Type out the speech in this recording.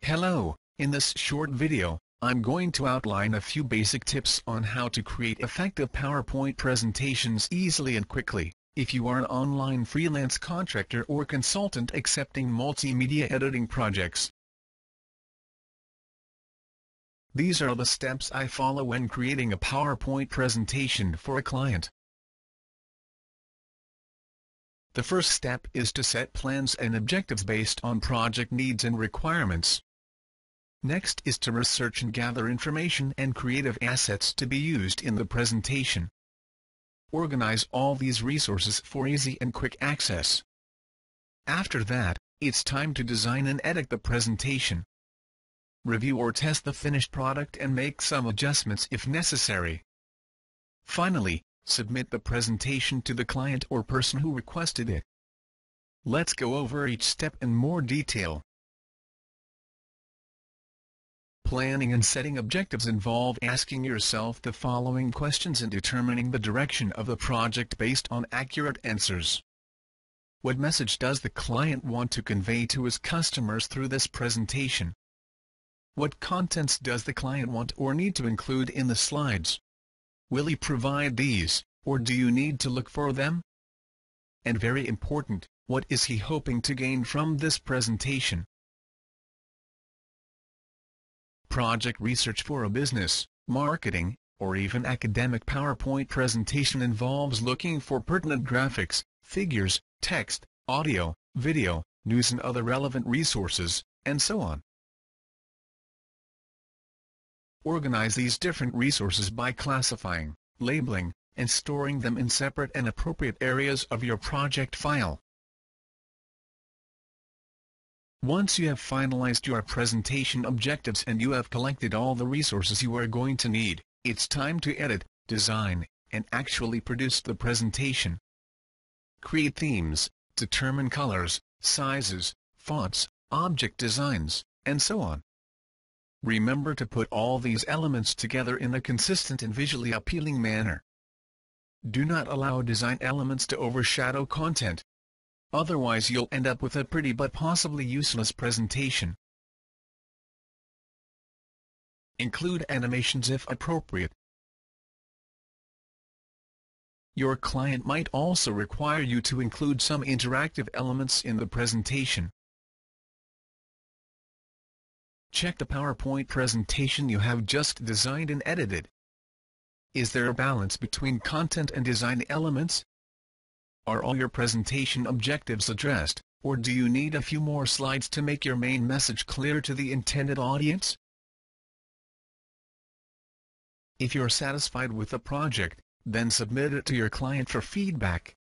Hello, in this short video, I'm going to outline a few basic tips on how to create effective PowerPoint presentations easily and quickly. If you are an online freelance contractor or consultant accepting multimedia editing projects, these are the steps I follow when creating a PowerPoint presentation for a client. The first step is to set plans and objectives based on project needs and requirements. Next is to research and gather information and creative assets to be used in the presentation. Organize all these resources for easy and quick access. After that, it's time to design and edit the presentation. Review or test the finished product and make some adjustments if necessary. Finally, submit the presentation to the client or person who requested it. Let's go over each step in more detail. Planning and setting objectives involve asking yourself the following questions and determining the direction of the project based on accurate answers. What message does the client want to convey to his customers through this presentation? What contents does the client want or need to include in the slides? Will he provide these, or do you need to look for them? And very important, what is he hoping to gain from this presentation? Project research for a business, marketing, or even academic PowerPoint presentation involves looking for pertinent graphics, figures, text, audio, video, news and other relevant resources, and so on. Organize these different resources by classifying, labeling, and storing them in separate and appropriate areas of your project file. Once you have finalized your presentation objectives and you have collected all the resources you are going to need, it's time to edit, design, and actually produce the presentation. Create themes, determine colors, sizes, fonts, object designs, and so on. Remember to put all these elements together in a consistent and visually appealing manner. Do not allow design elements to overshadow content. Otherwise you'll end up with a pretty but possibly useless presentation. Include animations if appropriate. Your client might also require you to include some interactive elements in the presentation. Check the PowerPoint presentation you have just designed and edited. Is there a balance between content and design elements? Are all your presentation objectives addressed, or do you need a few more slides to make your main message clear to the intended audience? If you're satisfied with the project, then submit it to your client for feedback.